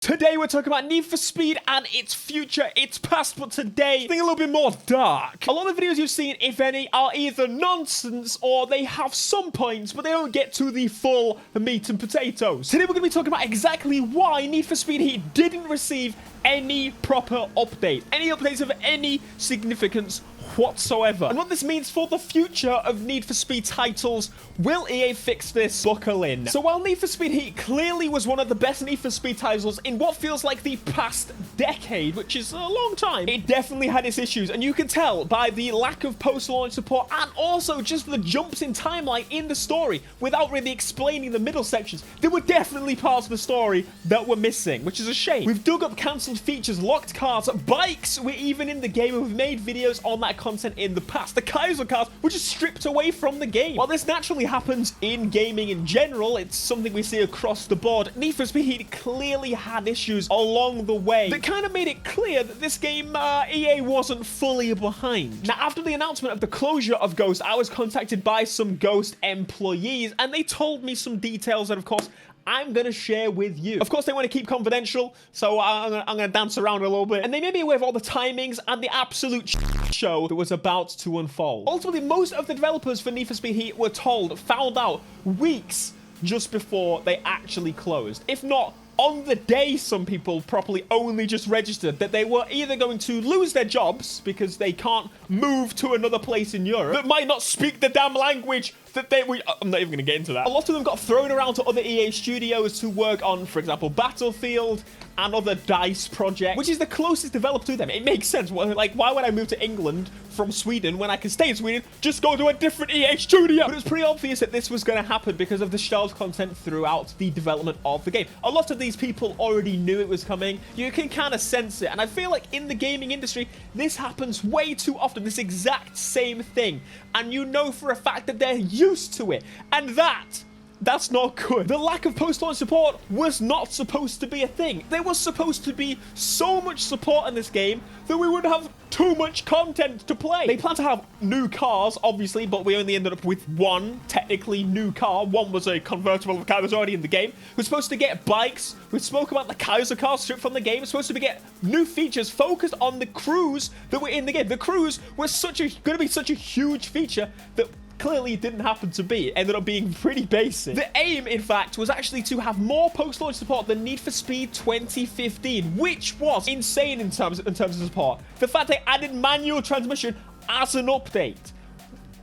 Today we're talking about Need for Speed and its future, its past, but today, something a little bit more dark. A lot of videos you've seen, if any, are either nonsense or they have some points, but they don't get to the full meat and potatoes. Today we're going to be talking about exactly why Need for Speed Heat didn't receive any proper update, any updates of any significance whatsoever, and what this means for the future of Need for Speed titles. Will EA fix this? Buckle in. So while Need for Speed Heat clearly was one of the best Need for Speed titles in what feels like the past decade, which is a long time, it definitely had its issues, and you can tell by the lack of post-launch support and also just the jumps in timeline in the story without really explaining the middle sections. There were definitely parts of the story that were missing, which is a shame. We've dug up cancelled features, locked cars, bikes were even in the game, and we've made videos on that content in the past. The Kaiser cars were just stripped away from the game. While this naturally happens in gaming in general, it's something we see across the board. Need for Speed Heat clearly had issues along the way that kind of made it clear that this game, EA wasn't fully behind. Now, after the announcement of the closure of Ghost, I was contacted by some Ghost employees, and they told me some details that, of course, I'm going to share with you. Of course, they want to keep confidential, so I'm going to dance around a little bit. And they made me aware of all the timings and the absolute show that was about to unfold. Ultimately, most of the developers for Need for Speed Heat were found out weeks just before they actually closed. If not, on the day, some people properly only just registered that they were either going to lose their jobs because they can't move to another place in Europe that might not speak the damn language that I'm not even going to get into that. A lot of them got thrown around to other EA studios to work on, for example, Battlefield and other DICE projects, which is the closest developer to them. It makes sense. Like, why would I move to England from Sweden when I can stay in Sweden, just go to a different EA studio? But it was pretty obvious that this was going to happen because of the shelved content throughout the development of the game. A lot of these people already knew it was coming. You can kind of sense it. And I feel like in the gaming industry, this happens way too often, this exact same thing. And you know for a fact that they're used to it. And that's not good. The lack of post-launch support was not supposed to be a thing. There was supposed to be so much support in this game that we would have too much content to play. They plan to have new cars, obviously, but we only ended up with one technically new car. One was a convertible car that was already in the game. We're supposed to get bikes. We spoke about the Kaiser car stripped from the game. We're supposed to get new features focused on the crews that were in the game. The crews were going to be such a huge feature that clearly didn't happen to be. It ended up being pretty basic. The aim, in fact, was actually to have more post-launch support than Need for Speed 2015, which was insane in terms of support. The fact they added manual transmission as an update,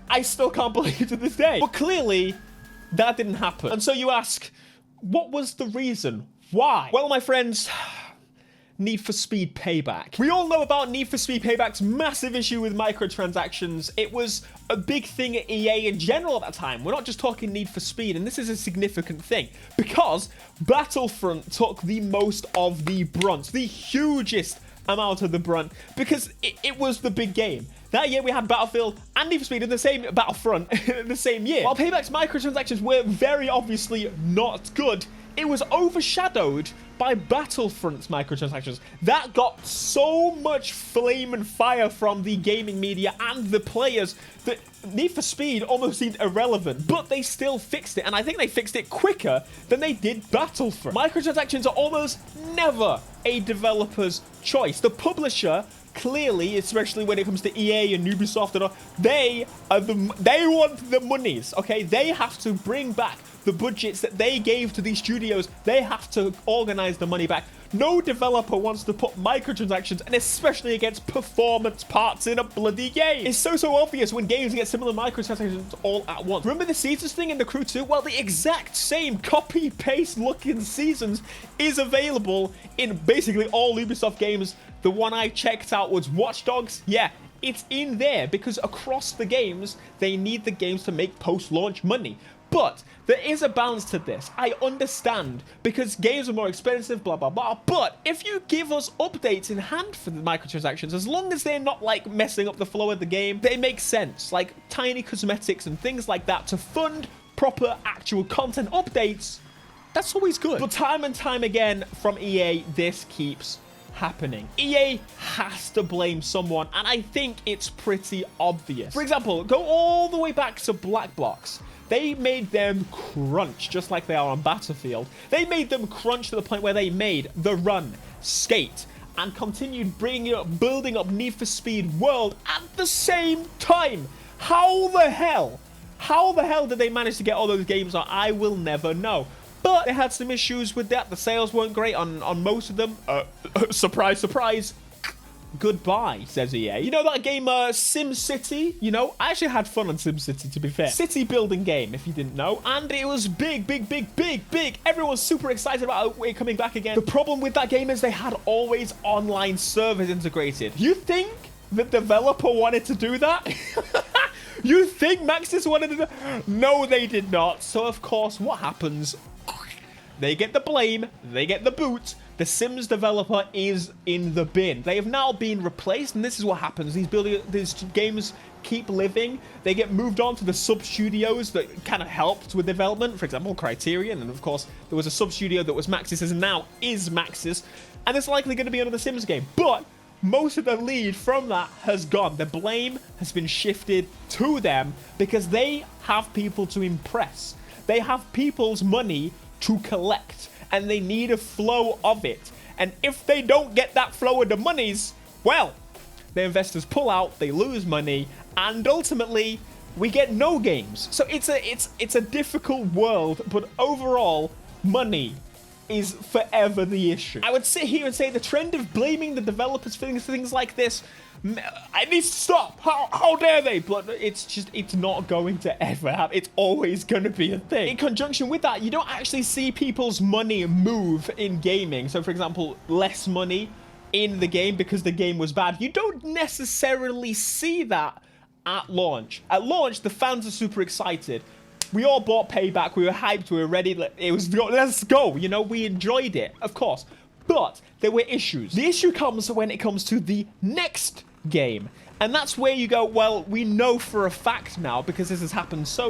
I still can't believe to this day. But clearly, that didn't happen. And so you ask, what was the reason? Why? Well, my friends, Need for Speed Payback. We all know about Need for Speed Payback's massive issue with microtransactions. It was a big thing at EA in general at that time. We're not just talking Need for Speed, and this is a significant thing because Battlefront took the most of the brunt, the hugest amount of the brunt, because it was the big game. That year we had Battlefield and Need for Speed in the same Battlefront in the same year. While Payback's microtransactions were very obviously not good, it was overshadowed by Battlefront's microtransactions. That got so much flame and fire from the gaming media and the players that Need for Speed almost seemed irrelevant, but they still fixed it, and I think they fixed it quicker than they did Battlefront. Microtransactions are almost never a developer's choice. The publisher, clearly, especially when it comes to EA and Ubisoft and all, they want the monies, okay? They have to bring back the budgets that they gave to these studios. They have to organize the money back. No developer wants to put microtransactions, and especially against performance parts in a bloody game. It's so obvious when games get similar microtransactions all at once. Remember the seasons thing in The Crew 2? Well, the exact same copy-paste looking seasons is available in basically all Ubisoft games. The one I checked out was Watch Dogs. Yeah, it's in there because across the games, they need the games to make post-launch money. But there is a balance to this. I understand because games are more expensive, blah, blah, blah. But if you give us updates in hand for the microtransactions, as long as they're not like messing up the flow of the game, they make sense. Like tiny cosmetics and things like that to fund proper actual content updates, that's always good. But time and time again from EA, this keeps happening. EA has to blame someone, and I think it's pretty obvious. For example, go all the way back to Black Box. They made them crunch, just like they are on Battlefield. They made them crunch to the point where they made the Run, Skate, and continued building up Need for Speed World at the same time. How the hell did they manage to get all those games on? I will never know. But they had some issues with that. The sales weren't great on most of them. Surprise, surprise. Goodbye, says EA. You know that game, SimCity? You know, I actually had fun on SimCity, to be fair. City building game, if you didn't know. And it was big. Everyone's super excited about it coming back again. The problem with that game is they had always online servers integrated. You think the developer wanted to do that? You think Maxis wanted to do that? No, they did not. So, of course, what happens? They get the blame. They get the boot. The Sims developer is in the bin. They have now been replaced, and this is what happens. These games keep living. They get moved on to the sub-studios that kind of helped with development. For example, Criterion, and of course, there was a sub-studio that was Maxis, and now is Maxis, and it's likely going to be another Sims game. But most of the lead from that has gone. The blame has been shifted to them because they have people to impress. They have people's money to collect, and they need a flow of it. And if they don't get that flow of the monies, well, the investors pull out, they lose money, and ultimately we get no games. So it's a difficult world, but overall, money is forever the issue. I would sit here and say the trend of blaming the developers for things like this, it needs to stop. How dare they? But it's not going to ever happen. It's always going to be a thing. In conjunction with that, you don't actually see people's money move in gaming. So, for example, less money in the game because the game was bad. You don't necessarily see that at launch. At launch, the fans are super excited. We all bought Payback. We were hyped. We were ready. It was, let's go. You know, we enjoyed it, of course. But there were issues. The issue comes when it comes to the next game. And that's where you go, well, we know for a fact now, because this has happened so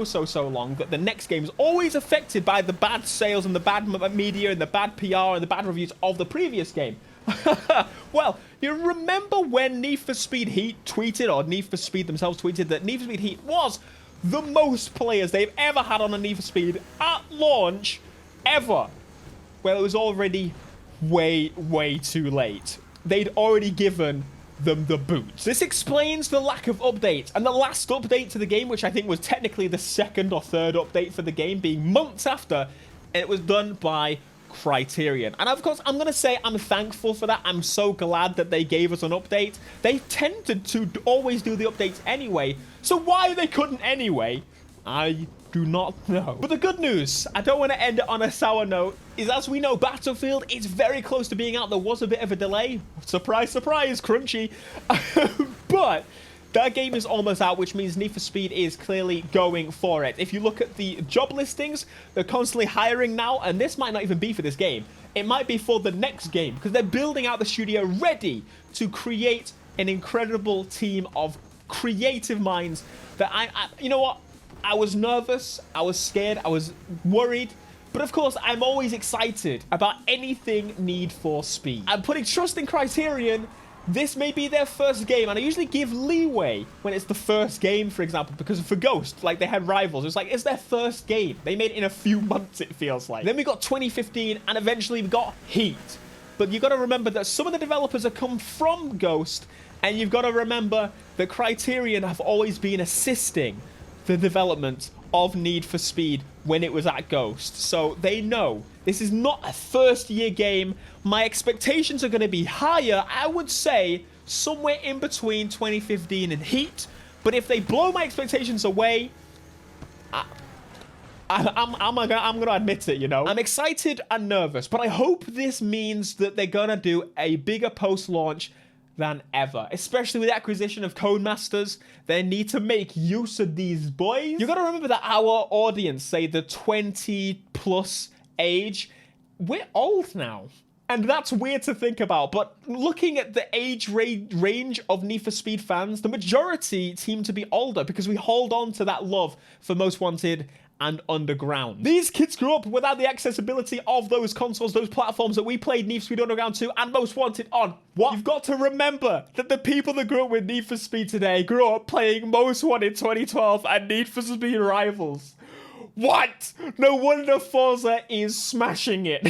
long, that the next game is always affected by the bad sales and the bad media and the bad PR and the bad reviews of the previous game. Well, you remember when Need for Speed Heat tweeted, or Need for Speed themselves tweeted, that Need for Speed Heat was the most players they've ever had on a Need for Speed at launch ever? Well, it was already way too late. They'd already given them the boot. This explains the lack of updates, and the last update to the game, which I think was technically the second or third update for the game, being months after, and it was done by Criterion. And of course, I'm gonna say I'm thankful for that. I'm so glad that they gave us an update. They tended to always do the updates anyway, so why they couldn't anyway, I do not know. But the good news, I don't want to end it on a sour note, is as we know, Battlefield is very close to being out. There was a bit of a delay. Surprise, surprise, crunchy. But that game is almost out, which means Need for Speed is clearly going for it. If you look at the job listings, they're constantly hiring now, and this might not even be for this game. It might be for the next game, because they're building out the studio ready to create an incredible team of creative minds that you know what? I was nervous, I was scared, I was worried, but of course, I'm always excited about anything Need for Speed. I'm putting trust in Criterion. This may be their first game, and I usually give leeway when it's the first game, for example, because for Ghost, like, they had rivals. It's like, it's their first game. They made it in a few months, it feels like. Then we got 2015, and eventually we got Heat. But you've got to remember that some of the developers have come from Ghost, and you've got to remember that Criterion have always been assisting the development of Need for Speed when it was at Ghost. So they know this is not a first-year game. My expectations are going to be higher, I would say, somewhere in between 2015 and Heat. But if they blow my expectations away, I'm going to admit it, you know. I'm excited and nervous, but I hope this means that they're going to do a bigger post-launch than ever, especially with the acquisition of Codemasters. They need to make use of these boys. You got to remember that our audience, say the 20+ age, we're old now. And that's weird to think about, but looking at the age range of Need for Speed fans, the majority seem to be older because we hold on to that love for Most Wanted and Underground. These kids grew up without the accessibility of those consoles, those platforms that we played Need for Speed Underground 2 and Most Wanted on. What? You've got to remember that the people that grew up with Need for Speed today grew up playing Most Wanted 2012 and Need for Speed Rivals. What? No wonder Forza is smashing it.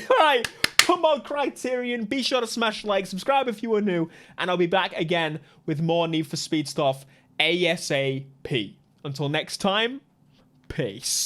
All right, come on, Criterion. Be sure to smash like, subscribe if you are new, and I'll be back again with more Need for Speed stuff ASAP. Until next time, peace.